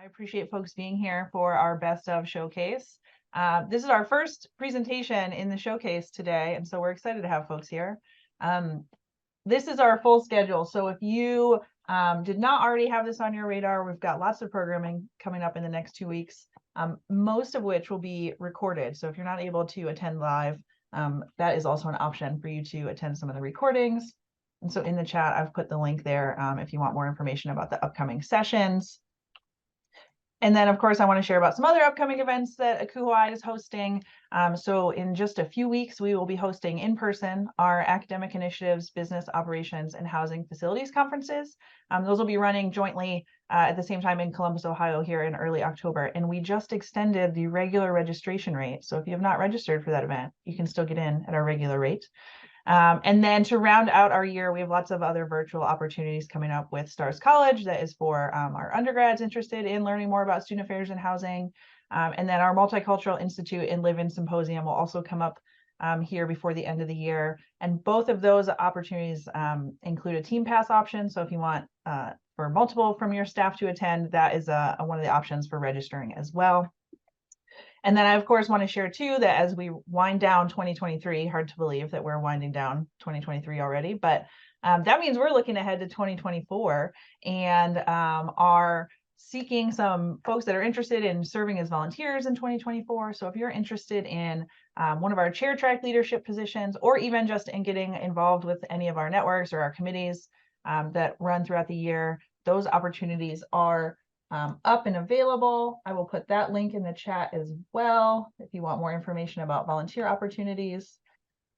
I appreciate folks being here for our Best of Showcase. This is our first presentation in the showcase today, and so we're excited to have folks here. This is our full schedule, so if you did not already have this on your radar, we've got lots of programming coming up in the next 2 weeks, most of which will be recorded. So if you're not able to attend live, that is also an option for you to attend some of the recordings. And so in the chat, I've put the link there if you want more information about the upcoming sessions. And then, of course, I want to share about some other upcoming events that NEACUHO is hosting. So in just a few weeks, we will be hosting in person our academic initiatives, business operations, and housing facilities conferences. Those will be running jointly at the same time in Columbus, Ohio here in early October. And we just extended the regular registration rate. So if you have not registered for that event, you can still get in at our regular rate. And then to round out our year, we have lots of other virtual opportunities coming up with Stars College that is for our undergrads interested in learning more about student affairs and housing. And then our Multicultural Institute and Live-In Symposium will also come up here before the end of the year. And both of those opportunities include a team pass option. So if you want for multiple from your staff to attend, that is one of the options for registering as well. And then I, of course, want to share too that as we wind down 2023, hard to believe that we're winding down 2023 already, but that means we're looking ahead to 2024 and are seeking some folks that are interested in serving as volunteers in 2024. So if you're interested in one of our chair track leadership positions, or even just in getting involved with any of our networks or our committees that run throughout the year, those opportunities are up and available. I will put that link in the chat as well if you want more information about volunteer opportunities.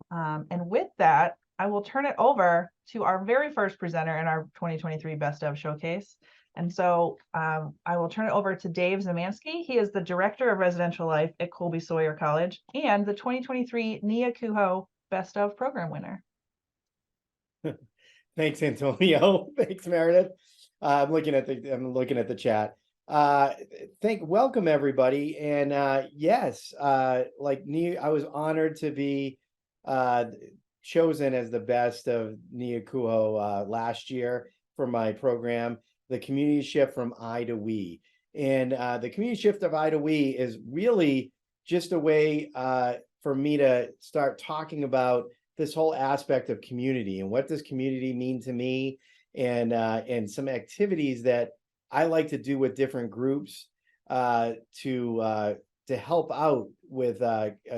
And with that, I will turn it over to our very first presenter in our 2023 Best of Showcase. And so I will turn it over to Dave Zamansky. He is the Director of Residential Life at Colby-Sawyer College and the 2023 NEACUHO Best of Program winner. Thanks, Antonio. Thanks, Meredith. I'm looking at the chat. Welcome everybody. And yes, I was honored to be chosen as the best of NEACUHO last year for my program, the community shift from I to we. And the community shift of I to we is really just a way for me to start talking about this whole aspect of community and what does community mean to me, and some activities that I like to do with different groups to help out with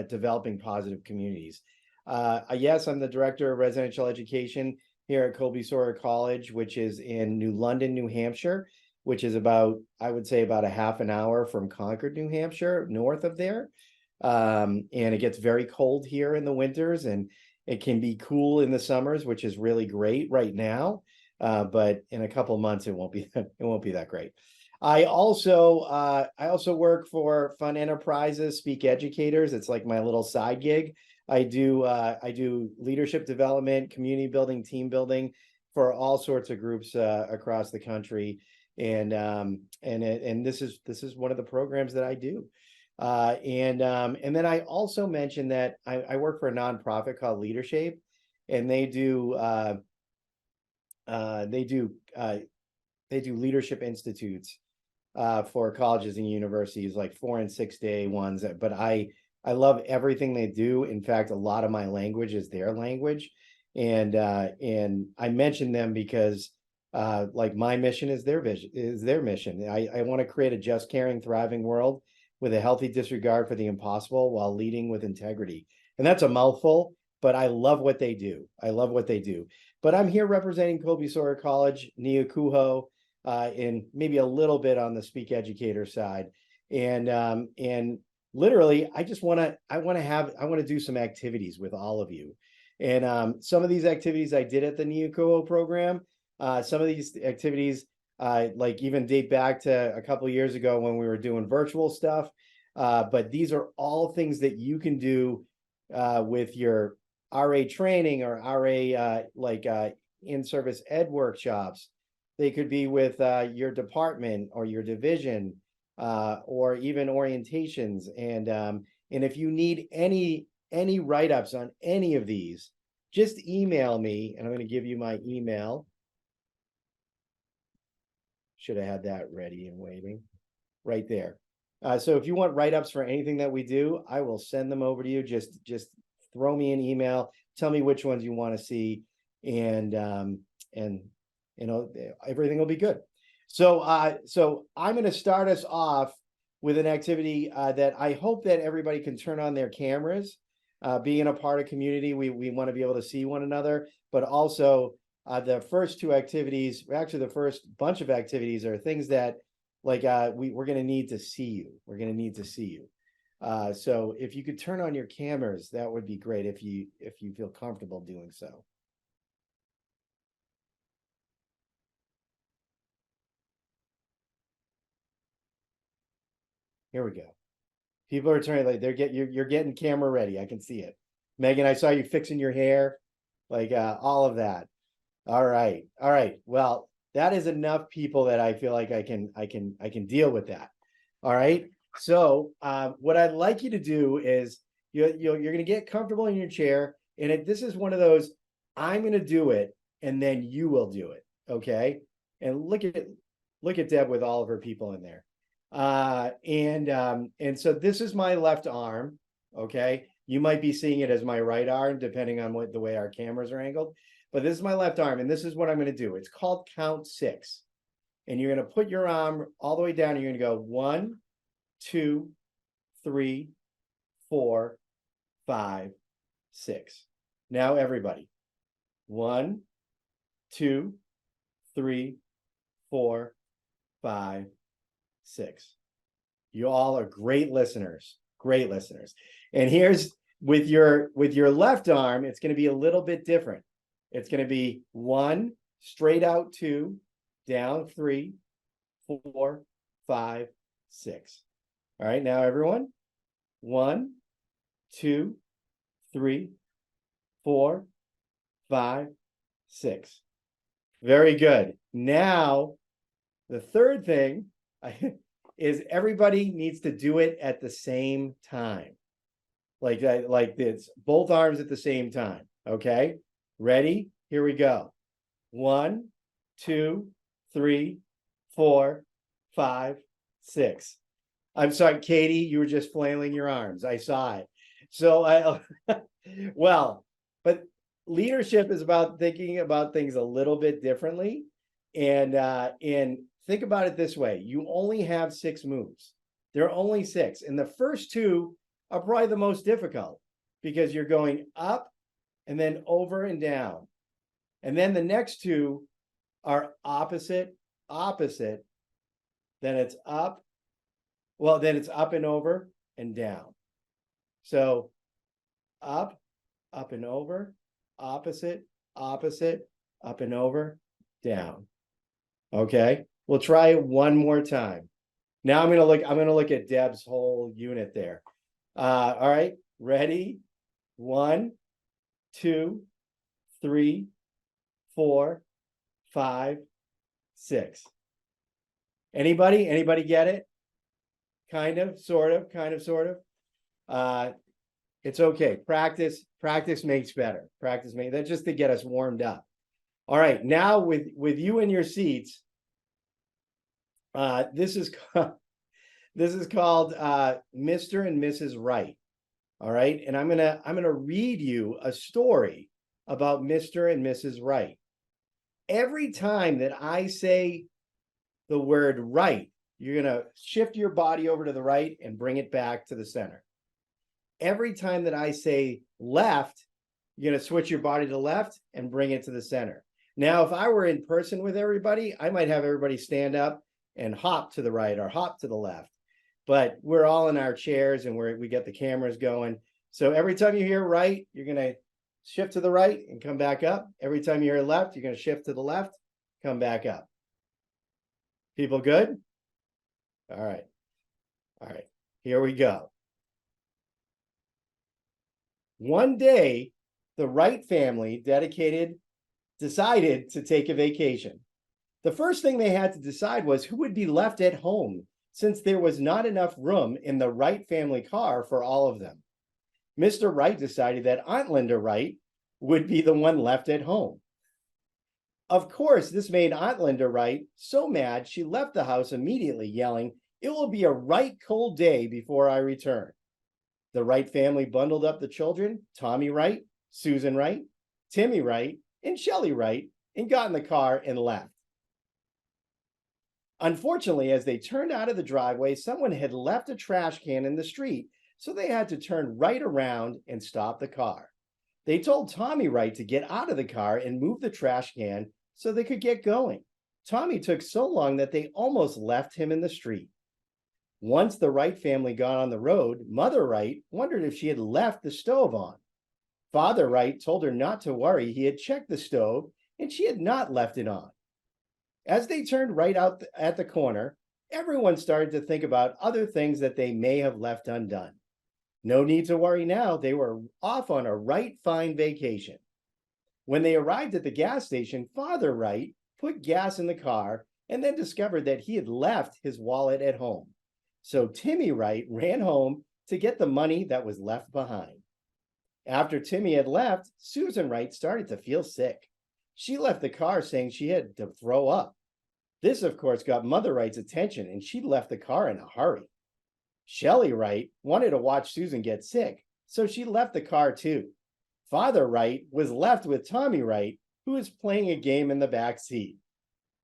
developing positive communities. Yes, I'm the Director of Residential Education here at Colby-Sawyer College, which is in New London, New Hampshire, which is about, I would say, about a half an hour from Concord, New Hampshire, north of there. And it gets very cold here in the winters, and it can be cool in the summers, which is really great right now. But in a couple of months, it won't be that great. I also work for Fun Enterprises, Speak Educators. It's like my little side gig. I do leadership development, community building, team building for all sorts of groups across the country, and this is one of the programs that I do. And then I also mentioned that I work for a nonprofit called Leadership, and they do leadership institutes for colleges and universities, like 4- and 6-day ones. But I love everything they do. In fact, a lot of my language is their language, and I mention them because like my mission is their vision, is their mission. I want to create a just, caring, thriving world with a healthy disregard for the impossible while leading with integrity. And that's a mouthful, but I love what they do. I love what they do. But I'm here representing Colby-Sawyer College, NEACUHO, and maybe a little bit on the Speak Educator side. And literally, I want to do some activities with all of you. And some of these activities I did at the NEACUHO program. Some of these activities like even date back to a couple of years ago when we were doing virtual stuff. But these are all things that you can do with your RA training or RA in-service ed workshops. They could be with your department or your division, or even orientations. And if you need any write-ups on any of these, just email me, and I'm going to give you my email. Should have had that ready and waiting. right there. So if you want write-ups for anything that we do, I will send them over to you. Just throw me an email, tell me which ones you want to see, and you know, everything will be good. So so I'm going to start us off with an activity that I hope that everybody can turn on their cameras. Being a part of community, we want to be able to see one another, but also the first two activities, actually the first bunch of activities, are things that like we're going to need to see you. We're going to need to see you. So if you could turn on your cameras, that would be great if you feel comfortable doing so. Here we go. People are turning, like you're getting camera ready. I can see it. Megan, I saw you fixing your hair, like all of that. All right. All right. Well, that is enough people that I feel like I can deal with that. All right. So what I'd like you to do is you're going to get comfortable in your chair, and this is one of those, I'm going to do it and then you will do it. Okay. And look at Deb with all of her people in there. And so this is my left arm. Okay. You might be seeing it as my right arm, depending on the way our cameras are angled. But this is my left arm, and this is what I'm going to do. It's called count 6. And you're going to put your arm all the way down, and you're going to go 1, 2, 3, 4, 5, 6. Now, everybody. 1, 2, 3, 4, 5, 6. You all are great listeners. Great listeners. And here's with your left arm, it's going to be a little bit different. It's going to be 1, straight out 2, down 3, 4, 5, 6. All right, now everyone. 1, 2, 3, 4, 5, 6. Very good. Now, the third thing is everybody needs to do it at the same time. Like this, both arms at the same time. Okay. Ready? Here we go. 1, 2, 3, 4, 5, 6. I'm sorry, Katie, you were just flailing your arms. I saw it. So well, but leadership is about thinking about things a little bit differently. And think about it this way. You only have 6 moves. There are only 6. And the first 2 are probably the most difficult because you're going up and then over and down. And then the next 2 are opposite. Then it's up. Well, then it's up and over and down. So up and over, opposite, up and over, down. Okay, we'll try it one more time. Now I'm gonna look at Deb's whole unit there. All right, ready? 1, 2, 3, 4, 5, 6. Anybody get it? Kind of, sort of. It's okay. Practice makes better. That's just to get us warmed up. All right, now with you in your seats, this is called Mr. and Mrs. Wright. All right, and I'm gonna read you a story about Mr. and Mrs. Wright. Every time that I say the word right, you're gonna shift your body over to the right and bring it back to the center. Every time that I say left, you're gonna switch your body to left and bring it to the center. Now, if I were in person with everybody, I might have everybody stand up and hop to the right or hop to the left. But we're all in our chairs and we get the cameras going. So every time you hear right, you're going to shift to the right and come back up. Every time you hear left, you're going to shift to the left, come back up. People good? All right. All right. Here we go. One day, the Wright family decided to take a vacation. The first thing they had to decide was who would be left at home, since there was not enough room in the Wright family car for all of them. Mr. Wright decided that Aunt Linda Wright would be the one left at home. Of course, this made Aunt Linda Wright so mad she left the house immediately, yelling, It will be a right cold day before I return. The Wright family bundled up the children, Tommy Wright, Susan Wright, Timmy Wright, and Shelley Wright, and got in the car and left. Unfortunately, as they turned out of the driveway, someone had left a trash can in the street, so they had to turn right around and stop the car. They told Tommy Wright to get out of the car and move the trash can so they could get going. Tommy took so long that they almost left him in the street. Once the Wright family got on the road, Mother Wright wondered if she had left the stove on. Father Wright told her not to worry. He had checked the stove and she had not left it on. As they turned right out at the corner, everyone started to think about other things that they may have left undone. No need to worry now. They were off on a right fine vacation. When they arrived at the gas station, Father Wright put gas in the car and then discovered that he had left his wallet at home. So Timmy Wright ran home to get the money that was left behind. After Timmy had left, Susan Wright started to feel sick. She left the car saying she had to throw up. This, of course, got Mother Wright's attention, and she left the car in a hurry. Shelley Wright wanted to watch Susan get sick, so she left the car too. Father Wright was left with Tommy Wright, who was playing a game in the back seat.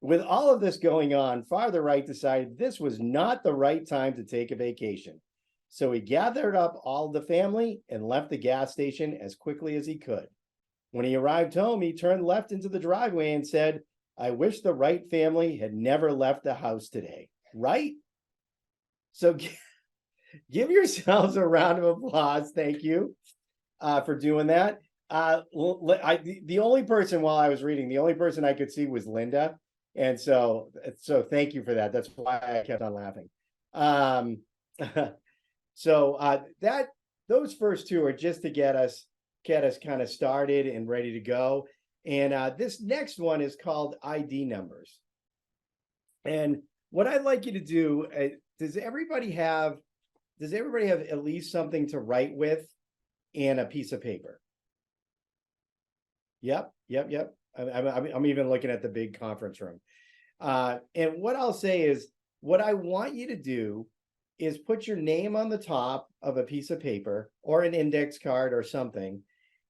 With all of this going on, Father Wright decided this was not the right time to take a vacation. So he gathered up all the family and left the gas station as quickly as he could. When he arrived home, he turned left into the driveway and said, "I wish the Wright family had never left the house today." Right? So give yourselves a round of applause. Thank you for doing that. The only person, while I was reading, the only person I could see was Linda. And so thank you for that. That's why I kept on laughing. Those first two are just to get us kind of started and ready to go. And this next one is called ID numbers. And what I'd like you to do, does everybody have at least something to write with and a piece of paper? Yep. I'm even looking at the big conference room. And what I'll say is, what I want you to do is put your name on the top of a piece of paper or an index card or something,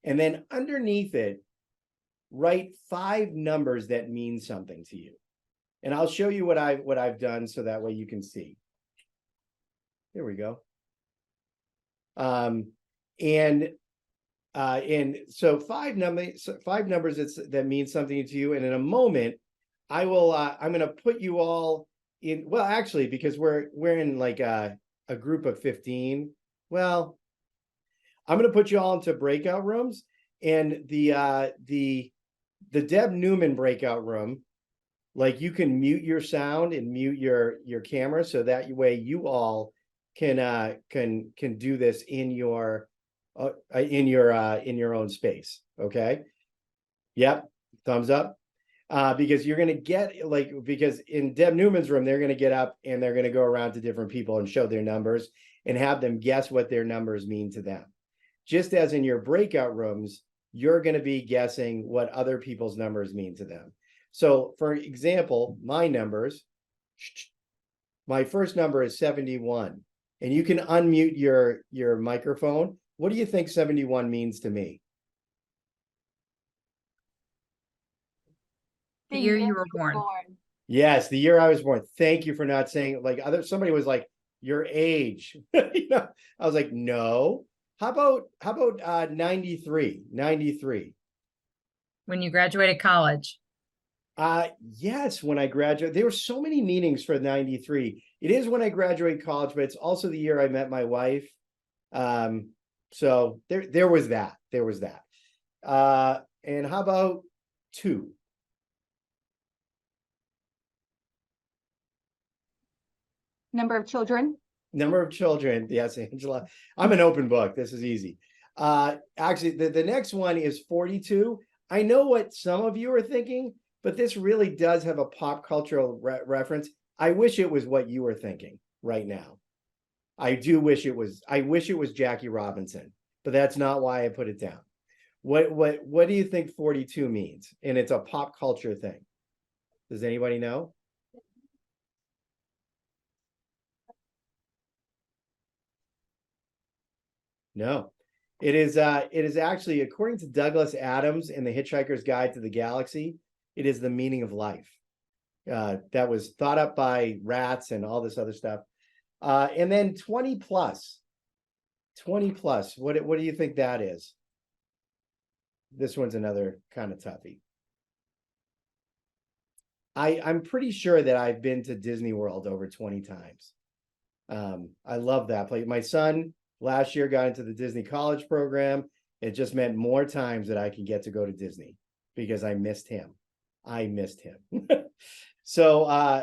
and then underneath it, write 5 numbers that mean something to you. And I'll show you what I've done so that way you can see. There we go. And so 5 numbers that mean something to you. And in a moment, I'm going to put you all in. Well, actually, because we're in like a group of 15. Well, I'm going to put you all into breakout rooms, and the Deb Newman breakout room. Like, you can mute your sound and mute your camera, so that way you all can do this in your own space. Okay. Yep. Thumbs up. Because you're going to get, because in Deb Newman's room, they're going to get up and they're going to go around to different people and show their numbers and have them guess what their numbers mean to them. Just as in your breakout rooms, you're going to be guessing what other people's numbers mean to them. So for example, my first number is 71, and you can unmute your microphone. What do you think 71 means to me? The year you were born. Yes, the year I was born. Thank you for not saying it. Like, somebody was like, your age. I was like, no. How about 93? 93. When you graduated college. Yes, when I graduated. There were so many meanings for 93. It is when I graduated college, but it's also the year I met my wife. So there was that. And how about 2? Number of children. Yes, Angela. I'm an open book. This is easy. Actually, the next one is 42. I know what some of you are thinking, but this really does have a pop cultural reference. I wish it was what you were thinking right now. I wish it was Jackie Robinson, but that's not why I put it down. What do you think 42 means? And it's a pop culture thing. Does anybody know? No. It is actually, according to Douglas Adams in The Hitchhiker's Guide to the Galaxy, it is the meaning of life. That was thought up by rats and all this other stuff. And then 20 plus. 20 plus. What do you think that is? This one's another kind of toughie. I'm pretty sure that I've been to Disney World over 20 times. I love that place. My son last year got into the Disney College program. It just meant more times that I can get to go to Disney because I missed him. So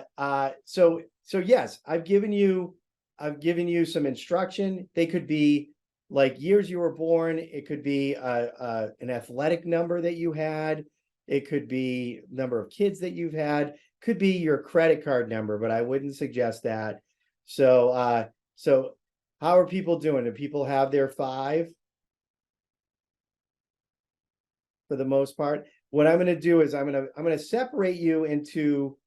yes, I've given you some instruction. They could be like years you were born. It could be an athletic number that you had. It could be number of kids that you've had. Could be your credit card number, but I wouldn't suggest that. So how are people doing? Do people have their 5? For the most part, what I'm going to do is I'm going to separate you into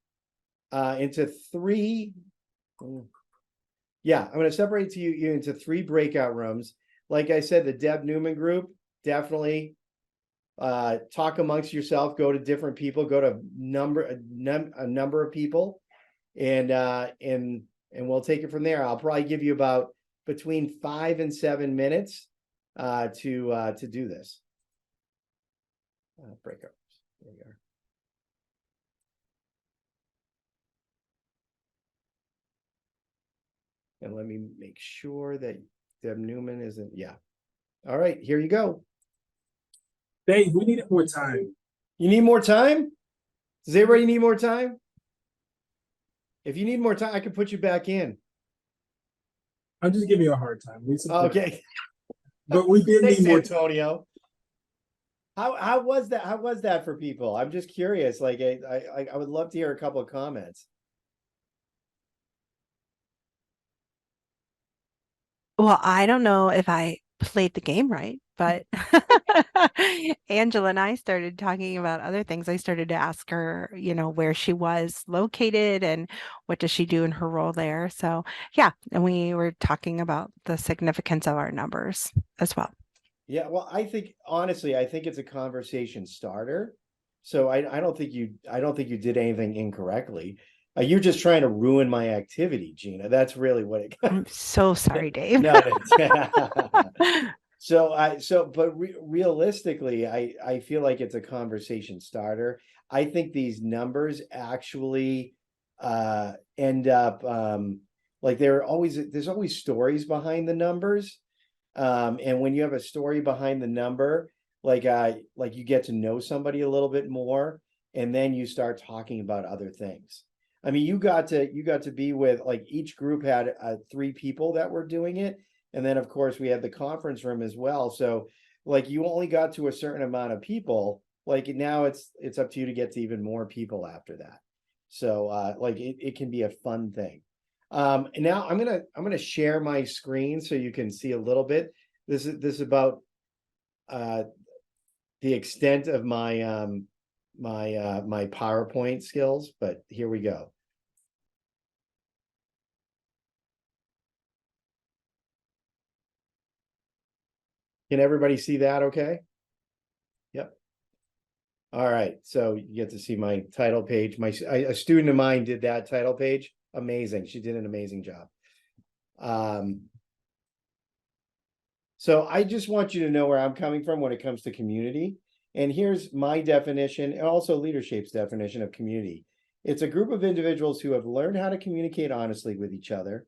3. Yeah, I'm going to separate you into 3 breakout rooms. Like I said, the Deb Newman group, definitely talk amongst yourself, go to different people, go to a number of people, and we'll take it from there. I'll probably give you about between 5 and 7 minutes to do this. Breakout. There you are. And let me make sure that Deb Newman isn't. Yeah. All right, here you go. Dave, we need more time. You need more time? Does everybody need more time? If you need more time, I can put you back in. I'm just giving you a hard time. Okay. But we did Thanks, need more. Antonio. How was that? How was that for people? I'm just curious. Like, I would love to hear a couple of comments. Well, I don't know if I played the game right, but Angela and I started talking about other things. I started to ask her, where she was located and what does she do in her role there. So yeah, and we were talking about the significance of our numbers as well. Yeah, well, honestly, I think it's a conversation starter. So I don't think you did anything incorrectly. You're just trying to ruin my activity, Gina. That's really what it. I'm so sorry, Dave. No, but realistically, I feel like it's a conversation starter. I think these numbers actually end up like there's always stories behind the numbers. And when you have a story behind the number, like you get to know somebody a little bit more, and then you start talking about other things. I mean, you got to be with, like, each group had 3 people that were doing it. And then of course we had the conference room as well. So like you only got to a certain amount of people, like now it's up to you to get to even more people after that. So like it can be a fun thing. And now I'm gonna share my screen so you can see a little bit. This is about the extent of my my PowerPoint skills, but here we go. Can everybody see that okay? Yep. All right, so you get to see my title page. A student of mine did that title page. Amazing. She did an amazing job. So I just want you to know where I'm coming from when it comes to community. And here's my definition, and also Leadership's definition of community. It's a group of individuals who have learned how to communicate honestly with each other,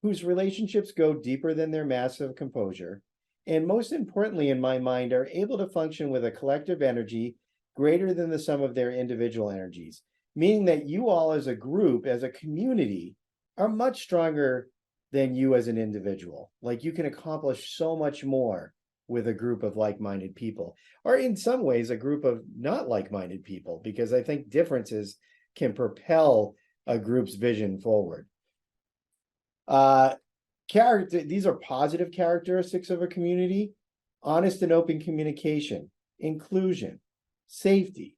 whose relationships go deeper than their massive composure, and most importantly, in my mind, are able to function with a collective energy greater than the sum of their individual energies, meaning that you all as a group, as a community, are much stronger than you as an individual. Like you can accomplish so much more with a group of like-minded people, or in some ways a group of not like-minded people, because I think differences can propel a group's vision forward. These are positive characteristics of a community: honest and open communication, inclusion, safety,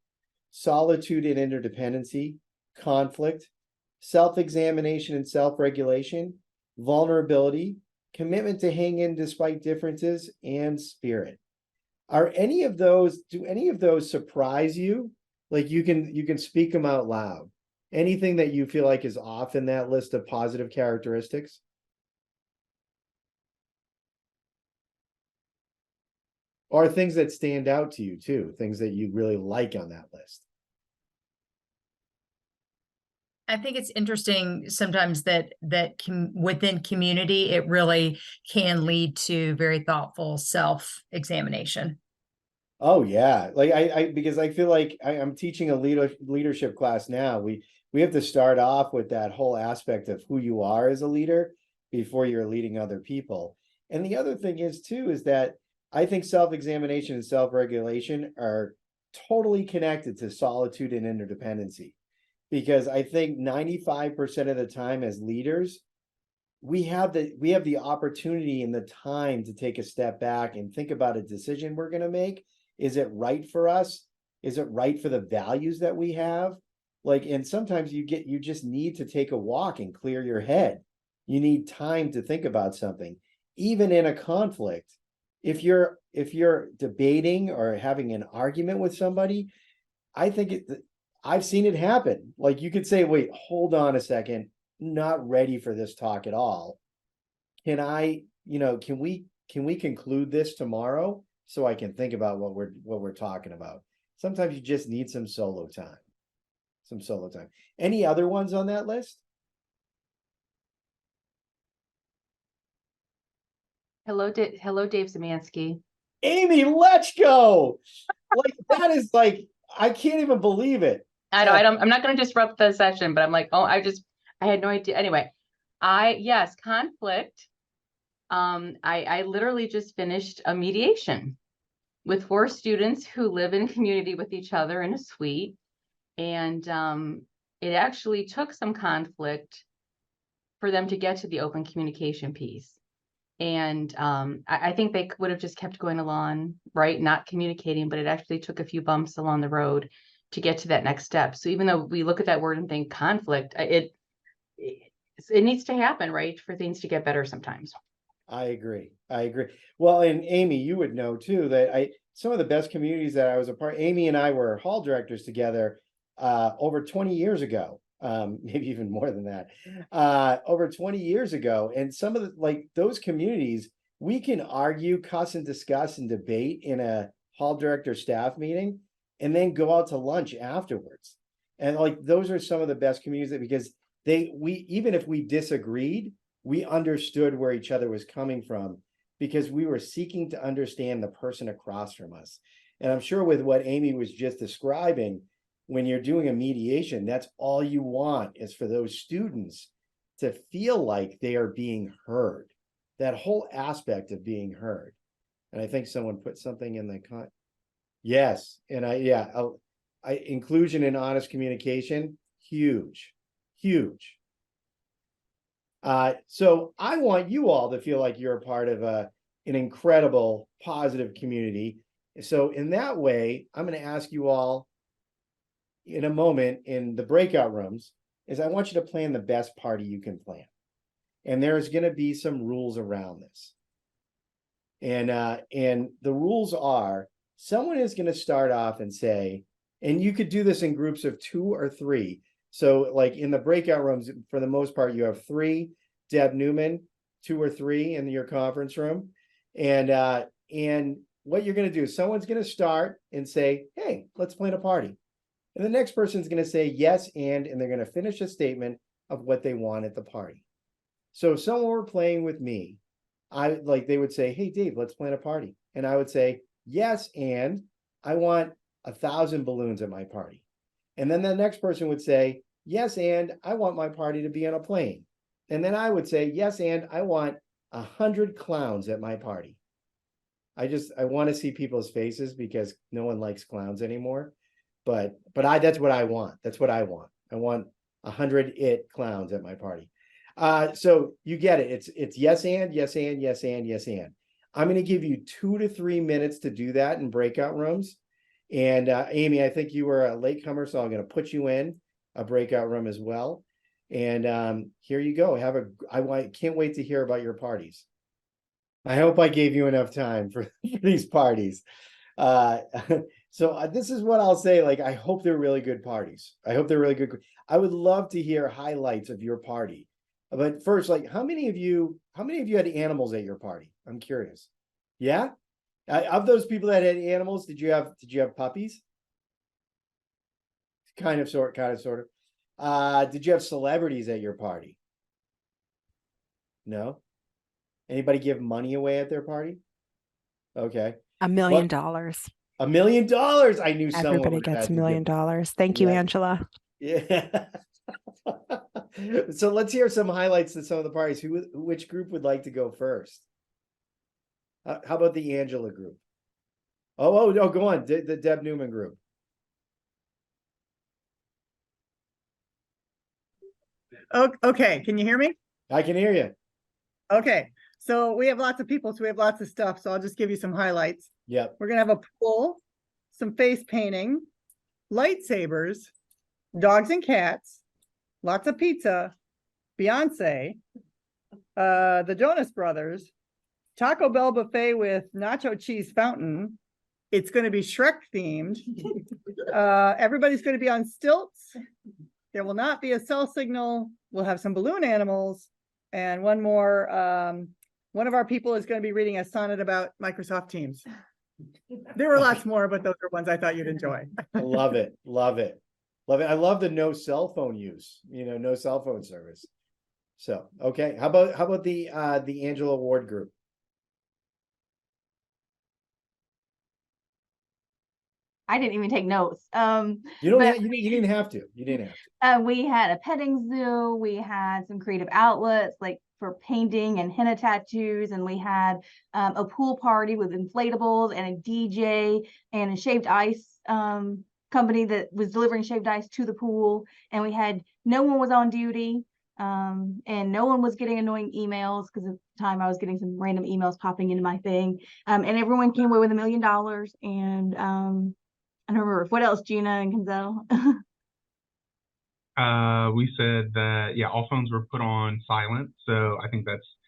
solitude and interdependency, conflict, self-examination and self-regulation, vulnerability, commitment to hang in despite differences, and spirit. Do any of those surprise you? Like you can speak them out loud. Anything that you feel like is off in that list of positive characteristics? Or things that stand out to you too, things that you really like on that list? I think it's interesting sometimes that within community, it really can lead to very thoughtful self-examination. Oh yeah, like because I feel like I'm teaching a leadership class now. We have to start off with that whole aspect of who you are as a leader before you're leading other people. And the other thing is too is that I think self-examination and self-regulation are totally connected to solitude and interdependency. Because I think 95% of the time as leaders, we have the opportunity and the time to take a step back and think about a decision we're going to make. Is it right for us? Is it right for the values that we have? Like, and sometimes you just need to take a walk and clear your head. You need time to think about something. Even in a conflict, if you're debating or having an argument with somebody, I think I've seen it happen. Like you could say, wait, hold on a second, not ready for this talk at all. Can we conclude this tomorrow so I can think about what we're talking about? Sometimes you just need some solo time. Any other ones on that list? Hello, Dave Zamansky. Amy, let's go. Like that is like, I can't even believe it. I'm not going to disrupt the session, but I'm like, oh, I had no idea. Anyway, yes, conflict. I literally just finished a mediation with 4 students who live in community with each other in a suite. And it actually took some conflict for them to get to the open communication piece. And I think they would have just kept going along, right? Not communicating, but it actually took a few bumps along the road to get to that next step. So even though we look at that word and think conflict, it needs to happen, right? For things to get better sometimes. I agree. Well, and Amy, you would know too that some of the best communities that I was a part, Amy and I were hall directors together over 20 years ago, maybe even more than that, over 20 years ago. And some of those communities, we can argue, cuss and discuss and debate in a hall director staff meeting and then go out to lunch afterwards. And those are some of the best communities because even if we disagreed, we understood where each other was coming from because we were seeking to understand the person across from us. And I'm sure with what Amy was just describing, when you're doing a mediation, that's all you want is for those students to feel like they are being heard, that whole aspect of being heard. And I think someone put something in the yes. And inclusion and honest communication, huge. So I want you all to feel like you're a part of an incredible, positive community. So in that way, I'm going to ask you all in a moment in the breakout rooms is I want you to plan the best party you can plan. And there's going to be some rules around this. And the rules are someone is going to start off and say, and you could do this in groups of 2 or 3. So like in the breakout rooms, for the most part, you have 3, Deb Newman, 2 or 3 in your conference room. And what you're going to do, someone's going to start and say, hey, let's plan a party. And the next person's going to say yes, and they're going to finish a statement of what they want at the party. So if someone were playing with me, they would say, hey, Dave, let's plan a party. And I would say, yes, and I want 1,000 balloons at my party. And then the next person would say, yes, and I want my party to be on a plane. And then I would say, yes, and I want 100 clowns at my party. I want to see people's faces because no one likes clowns anymore. But that's what I want. I want 100 clowns at my party. So you get it. It's yes, and yes, and yes, and yes, and. I'm going to give you 2 to 3 minutes to do that in breakout rooms. And Amy, I think you were a latecomer, so I'm going to put you in a breakout room as well. And here you go. Can't wait to hear about your parties. I hope I gave you enough time for these parties. Uh, so this is what I'll say. Like, I hope they're really good parties. I hope they're really good. I would love to hear highlights of your party. But first, like, how many of you had animals at your party? I'm curious. Yeah? Of those people that had animals, did you have puppies? Kind of, sort of. Did you have celebrities at your party? No? Anybody give money away at their party? Okay. $1 million. $1 million. I knew someone Everybody would have gets had $1 to million. give. Thank you, Yeah. Angela. Yeah. So let's hear some highlights to some of the parties. Which group would like to go first? How about the Angela group? Oh, go on. The Deb Newman group. Okay, can you hear me? I can hear you. Okay, so we have lots of people, so we have lots of stuff, so I'll just give you some highlights. Yep. We're gonna have a pool, some face painting, lightsabers, dogs and cats, lots of pizza, Beyonce, the Jonas Brothers, Taco Bell buffet with nacho cheese fountain. It's gonna be Shrek themed. Everybody's gonna be on stilts. There will not be a cell signal. We'll have some balloon animals. And one more, one of our people is going to be reading a sonnet about Microsoft Teams. There were lots more, but those are ones I thought you'd enjoy. Love it. Love it. Love it. I love the no cell phone use, no cell phone service. So, okay. How about the Angela Ward group? I didn't even take notes. You didn't have to. You didn't have to. We had a petting zoo. We had some creative outlets like for painting and henna tattoos, and we had a pool party with inflatables and a DJ and a shaved ice company that was delivering shaved ice to the pool. And we had no one was on duty, and no one was getting annoying emails because at the time I was getting some random emails popping into my thing. And everyone came away with $1 million. And I don't remember what else, Gina and Kenzel. We said that, yeah, all phones were put on silent. So I think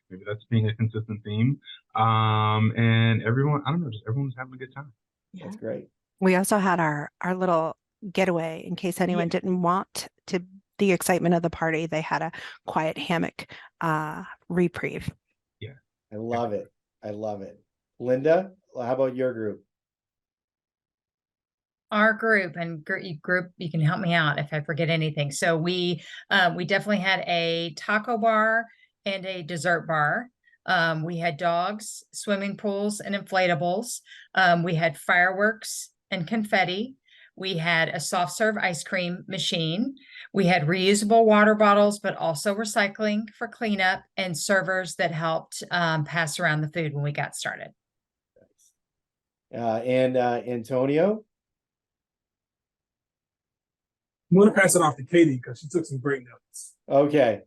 maybe that's being a consistent theme. And everyone, I don't know, just everyone was having a good time. Yeah. That's great. We also had our little getaway in case anyone didn't want the excitement of the party. They had a quiet hammock reprieve. Yeah. I love it. I love it. Linda, how about your group? Our group and group, you can help me out if I forget anything. So we definitely had a taco bar and a dessert bar. We had dogs, swimming pools, and inflatables. We had fireworks and confetti. We had a soft serve ice cream machine. We had reusable water bottles, but also recycling for cleanup, and servers that helped pass around the food when we got started. And Antonio? I'm going to pass it off to Katie because she took some great notes. Okay.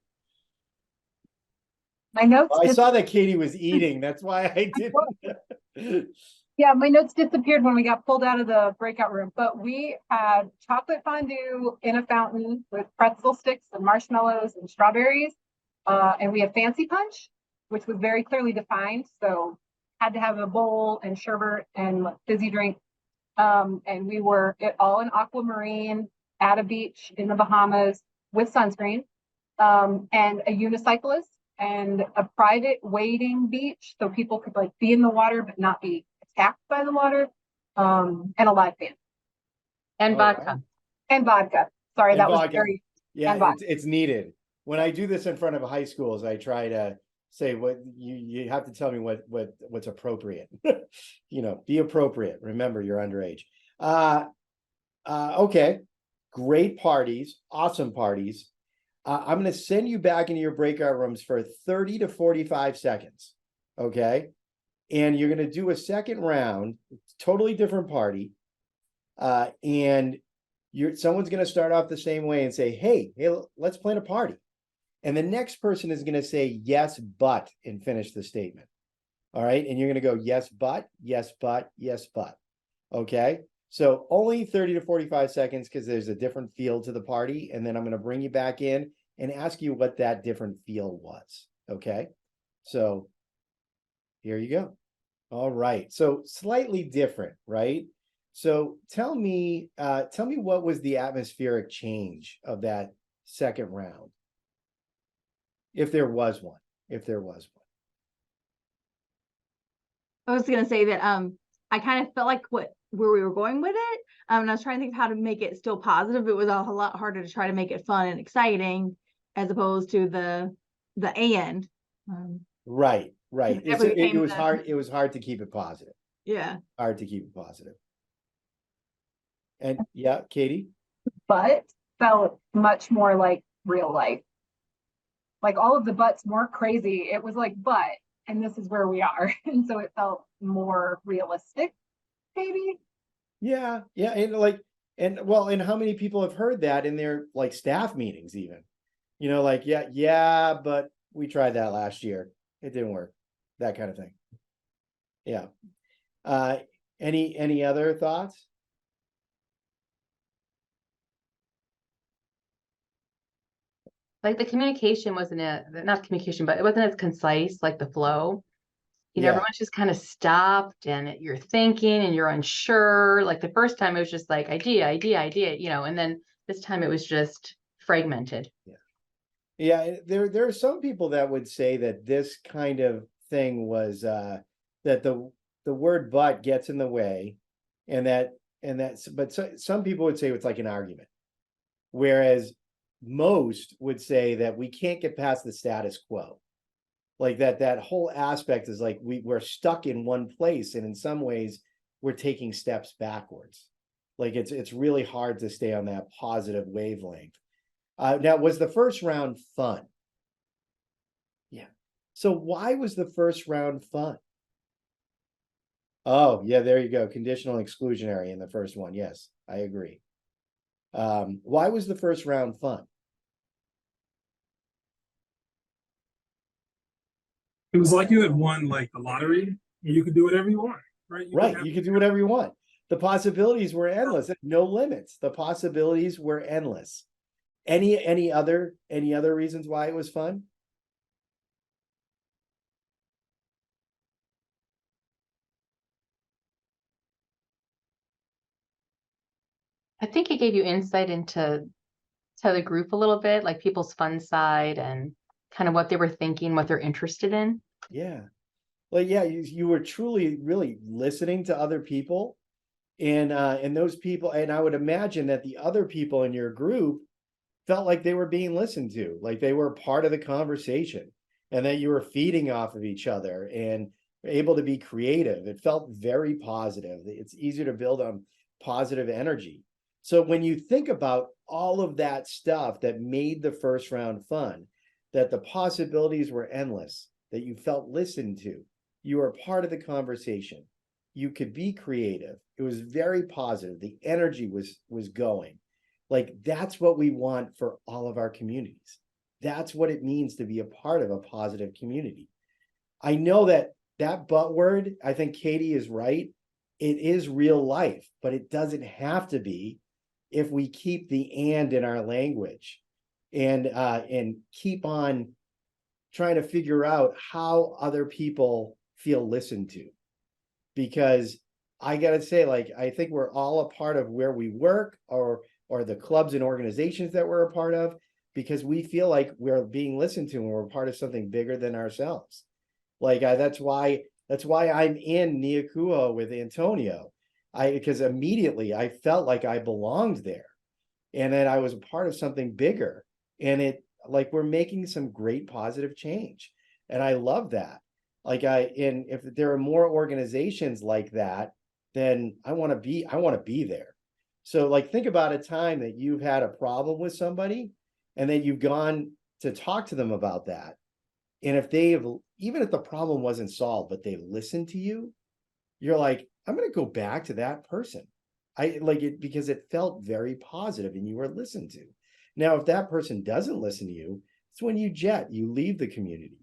My notes. I saw that Katie was eating. That's why I didn't. Yeah, my notes disappeared when we got pulled out of the breakout room. But we had chocolate fondue in a fountain with pretzel sticks and marshmallows and strawberries. And we had fancy punch, which was very clearly defined. So had to have a bowl and sherbet and fizzy drink. And we were all in aquamarine at a beach in the Bahamas with sunscreen, and a unicyclist and a private wading beach so people could like be in the water but not be attacked by the water, and a live band. And vodka. Wow. And vodka. Sorry, And that vodka. was very It's needed. When I do this in front of high schools, I try to say what you have to tell me what's appropriate. Be appropriate. Remember, you're underage. Okay. Great parties, awesome parties. I'm going to send you back into your breakout rooms for 30 to 45 seconds. Okay. And you're going to do a second round, totally different party. And someone's going to start off the same way and say, hey, let's plan a party. And the next person is going to say yes, but, and finish the statement. All right. And you're going to go yes, but, yes, but, yes, but. Okay. So only 30 to 45 seconds because there's a different feel to the party. And then I'm going to bring you back in and ask you what that different feel was. Okay. So Here you go. All right. So slightly different, right? So tell me what was the atmospheric change of that second round? If there was one. If there was one. I was gonna say that I kind of felt like where we were going with it. And I was trying to think of how to make it still positive. It was a lot harder to try to make it fun and exciting as opposed to the end. Right. It was the- hard. It was hard to keep it positive. Yeah. Hard to keep it positive. And yeah, Katie. But felt much more like real life. Like all of the buts weren't crazy. It was like, but, and this is where we are. And so it felt more realistic, maybe. Yeah, and how many people have heard that in their like staff meetings even? Like, yeah, but we tried that last year. It didn't work. That kind of thing. Yeah. Any other thoughts? Like the communication wasn't not communication, but it wasn't as concise, like the flow. Yeah. Everyone's just kind of stopped and you're thinking and you're unsure. Like the first time it was just like idea, and then this time it was just fragmented. Yeah, there are some people that would say that this kind of thing was that the word but gets in the way, but some people would say it's like an argument, whereas most would say that we can't get past the status quo. Like that whole aspect is like we're stuck in one place, and in some ways we're taking steps backwards. Like it's really hard to stay on that positive wavelength. Now, was the first round fun? Yeah. So why was the first round fun? Oh, yeah, there you go. Conditional exclusionary in the first one. Yes, I agree. Why was the first round fun? It was like you had won like the lottery, and you could do whatever you want, right? You could do whatever you want. The possibilities were endless. No limits. The possibilities were endless. Any other reasons why it was fun? I think it gave you insight into the group a little bit, like people's fun side and kind of what they were thinking, what they're interested in. Yeah. Well, yeah, you were truly really listening to other people, and those people, and I would imagine that the other people in your group felt like they were being listened to, like they were part of the conversation, and that you were feeding off of each other and able to be creative. It felt very positive. It's easier to build on positive energy. So when you think about all of that stuff that made the first round fun, that the possibilities were endless, that you felt listened to, you were part of the conversation, you could be creative. It was very positive. The energy was going. Like that's what we want for all of our communities. That's what it means to be a part of a positive community. I know that but word, I think Katie is right. It is real life, but it doesn't have to be if we keep the and in our language and keep on trying to figure out how other people feel listened to. Because I gotta say, like, I think we're all a part of where we work or the clubs and organizations that we're a part of, because we feel like we're being listened to and we're part of something bigger than ourselves. Like that's why I'm in NEACUHO with Antonio. Because immediately I felt like I belonged there and that I was a part of something bigger. And it like we're making some great positive change. And I love that. And if there are more organizations like that, then I want to be there. So like think about a time that you've had a problem with somebody and then you've gone to talk to them about that. And even if the problem wasn't solved, but they listened to you, you're like, I'm going to go back to that person. I like it because it felt very positive and you were listened to. Now, if that person doesn't listen to you, it's when you leave the community.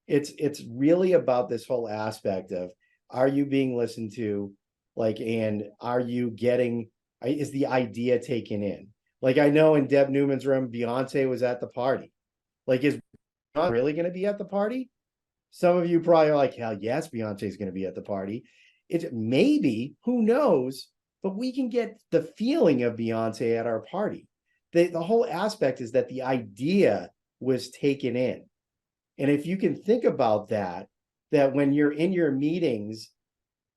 It's really about this whole aspect of, are you being listened to? Like, and are you is the idea taken in? Like, I know in Deb Newman's room, Beyonce was at the party. Like, is Beyonce really going to be at the party? Some of you probably are like, hell yes, Beyonce's going to be at the party. It's maybe, who knows, but we can get the feeling of Beyonce at our party. The whole aspect is that the idea was taken in. And if you can think about that when you're in your meetings,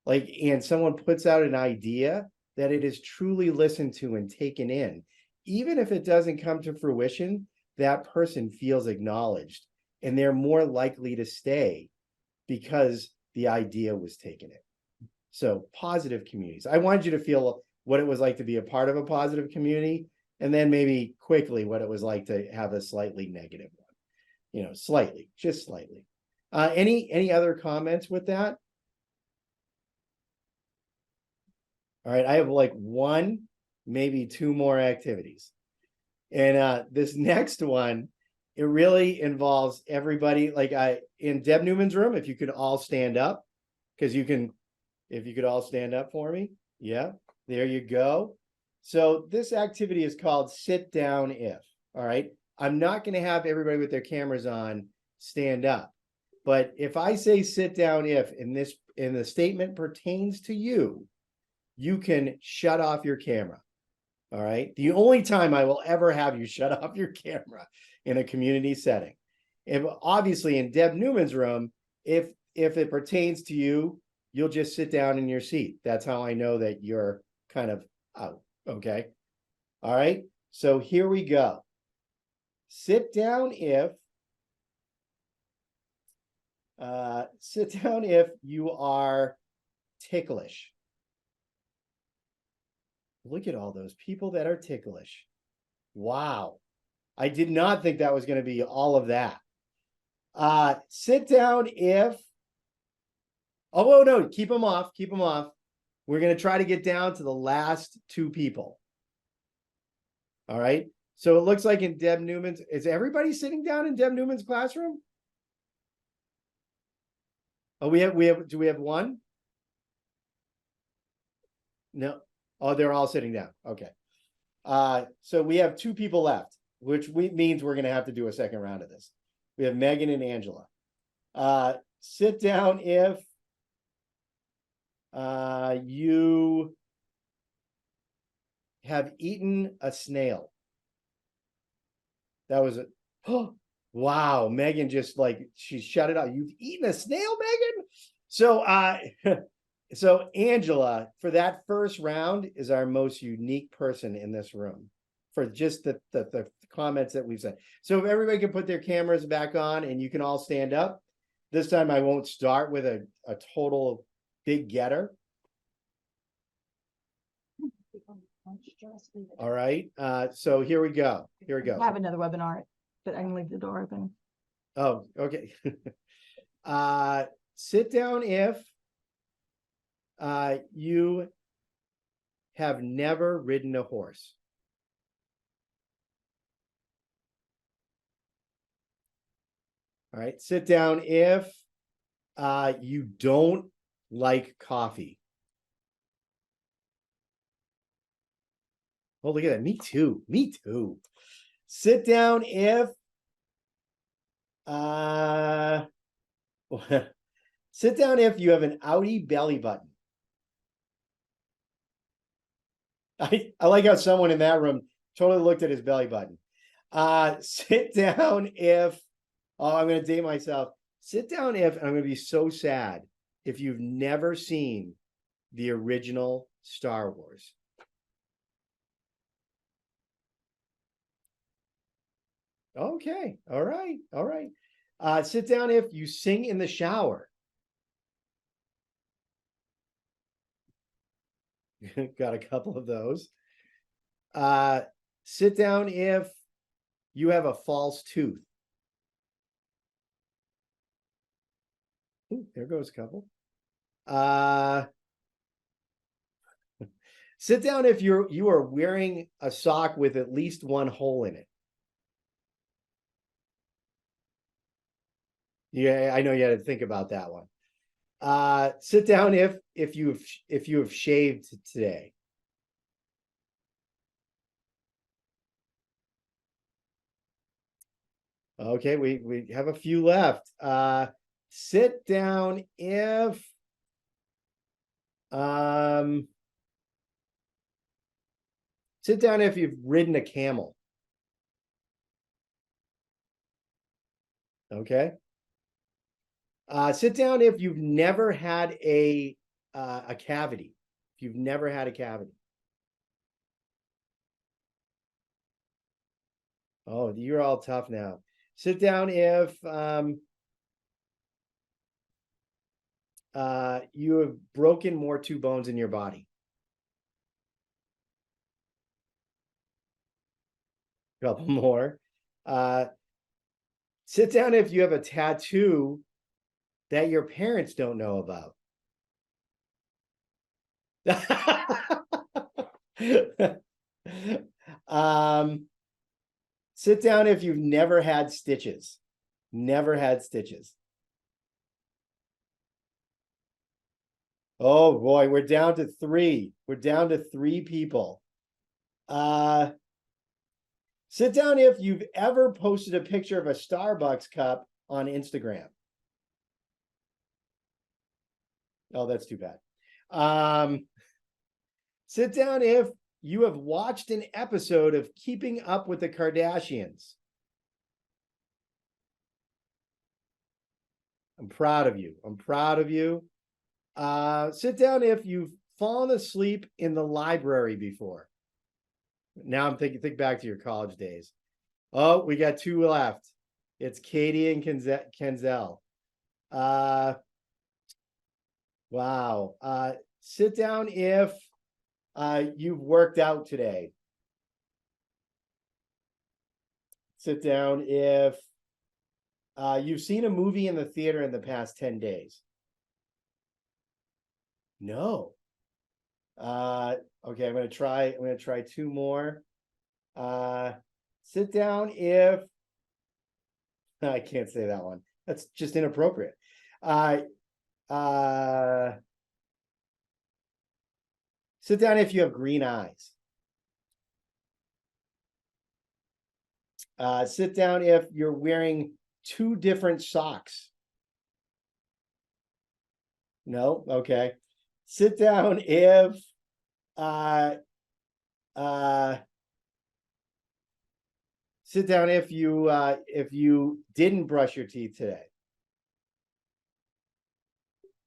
like, and someone puts out an idea, that it is truly listened to and taken in, even if it doesn't come to fruition, that person feels acknowledged and they're more likely to stay because the idea was taken in. So positive communities. I wanted you to feel what it was like to be a part of a positive community, and then maybe quickly what it was like to have a slightly negative one. You know, slightly, just slightly. Any other comments with that? All right, I have like one, maybe two more activities. And this next one, it really involves everybody. Like in Deb Newman's room, if you could all stand up, because if you could all stand up for me. Yeah, there you go. So this activity is called Sit Down If. All right. I'm not going to have everybody with their cameras on stand up. But if I say sit down if in the statement pertains to you, you can shut off your camera. All right. The only time I will ever have you shut off your camera in a community setting. If obviously in Deb Newman's room, if it pertains to you, you'll just sit down in your seat. That's how I know that you're kind of out. Okay. All right. So here we go. Sit down if you are ticklish. Look at all those people that are ticklish. Wow. I did not think that was going to be all of that. Sit down if, oh no, keep them off. We're going to try to get down to the last two people. All right. So it looks like in Deb Newman's, is everybody sitting down in Deb Newman's classroom? Oh, do we have one? No. Oh, they're all sitting down. Okay. So we have two people left, which means we're going to have to do a second round of this. We have Megan and Angela. Sit down if you have eaten a snail. That was it. Oh, wow. Megan just like, she shut it out. You've eaten a snail, Megan? So, so Angela, for that first round, is our most unique person in this room for just the comments that we've said. So if everybody can put their cameras back on and you can all stand up. This time I won't start with a total big getter. All right. So here we go. I have another webinar, but I can leave the door open. Oh, okay. Sit down if you have never ridden a horse. All right. Sit down if you don't like coffee. Oh, look at that. Me too. Sit down if sit down if you have an outie belly button. I like how someone in that room totally looked at his belly button. Sit down if, oh, I'm going to date myself. Sit down if, and I'm going to be so sad if you've never seen the original Star Wars. Okay. All right. Sit down if you sing in the shower. Got a couple of those. Sit down if you have a false tooth. Ooh, there goes a couple. Sit down if you are wearing a sock with at least one hole in it. Yeah, I know you had to think about that one. Sit down if you have shaved today. Okay, we have a few left. Sit down if sit down if you've ridden a camel. Okay. Sit down if you've never had a cavity. If you've never had a cavity. Oh, you're all tough now. Sit down if you have broken more 2 bones in your body. Couple more. Sit down if you have a tattoo that your parents don't know about. Sit down if you've never had stitches. Never had stitches. Oh boy, we're down to 3. We're down to 3 people. Sit down if you've ever posted a picture of a Starbucks cup on Instagram. Oh, that's too bad. Sit down if you have watched an episode of Keeping Up with the Kardashians. I'm proud of you. I'm proud of you. Sit down if you've fallen asleep in the library before. Now I'm think back to your college days. Oh, we got 2 left. It's Katie and Kenzel. Wow. Sit down if you've worked out today. Sit down if you've seen a movie in the theater in the past 10 days. No. Okay, I'm gonna try 2 more. Sit down if I can't say that one. That's just inappropriate. Sit down if you have green eyes. Sit down if you're wearing 2 different socks. No, okay. Sit down if sit down if you didn't brush your teeth today.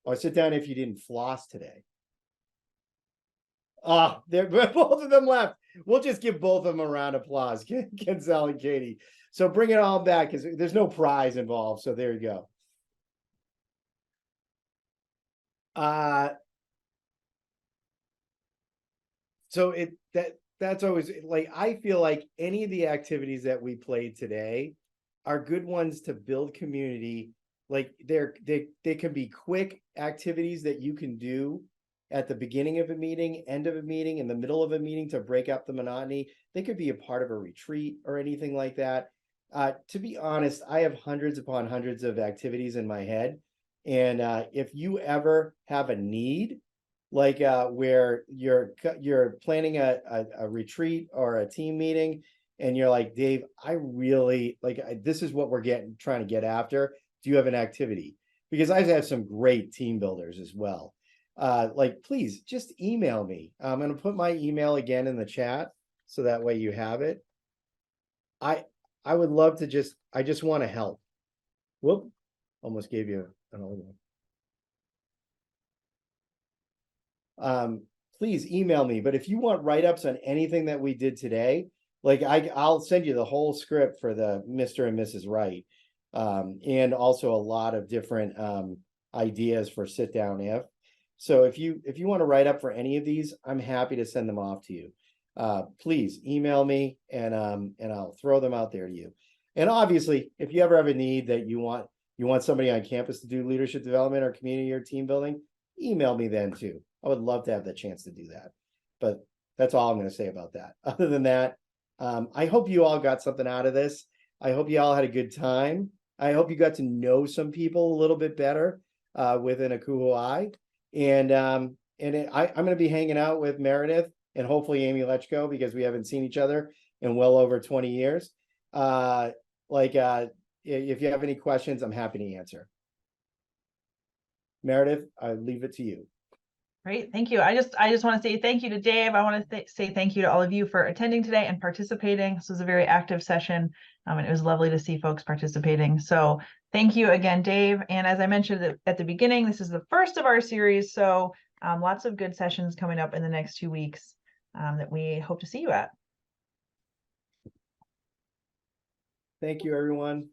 Or sit down if you didn't floss today. They're both of them left. We'll just give both of them a round of applause, Kenzel and Katie. So bring it all back because there's no prize involved. So there you go. So that's always like, I feel like any of the activities that we played today are good ones to build community. Like they can be quick activities that you can do at the beginning of a meeting, end of a meeting, in the middle of a meeting to break up the monotony. They could be a part of a retreat or anything like that. To be honest, I have hundreds upon hundreds of activities in my head. And if you ever have a need, like where you're planning a retreat or a team meeting, and you're like, Dave, I really this is what we're trying to get after. Do you have an activity? Because I have some great team builders as well. Please just email me. I'm going to put my email again in the chat so that way you have it. I would love to I just want to help. Whoop, almost gave you an old one. Please email me. But if you want write-ups on anything that we did today, I'll send you the whole script for the Mr. and Mrs. Wright. And also a lot of different ideas for sit down if. So if you want to write up for any of these, I'm happy to send them off to you. Please email me and I'll throw them out there to you. And obviously, if you ever have a need that you want somebody on campus to do leadership development or community or team building, email me then too. I would love to have the chance to do that. But that's all I'm going to say about that. Other than that, I hope you all got something out of this. I hope you all had a good time. I hope you got to know some people a little bit better within NEACUHO. And I'm going to be hanging out with Meredith and hopefully Amy Lechko because we haven't seen each other in well over 20 years. If you have any questions, I'm happy to answer. Meredith, I leave it to you. Great, thank you. I just want to say thank you to Dave. I want to say thank you to all of you for attending today and participating. This was a very active session, and it was lovely to see folks participating. So thank you again, Dave. And as I mentioned at the beginning, this is the first of our series, so lots of good sessions coming up in the next 2 weeks that we hope to see you at. Thank you, everyone.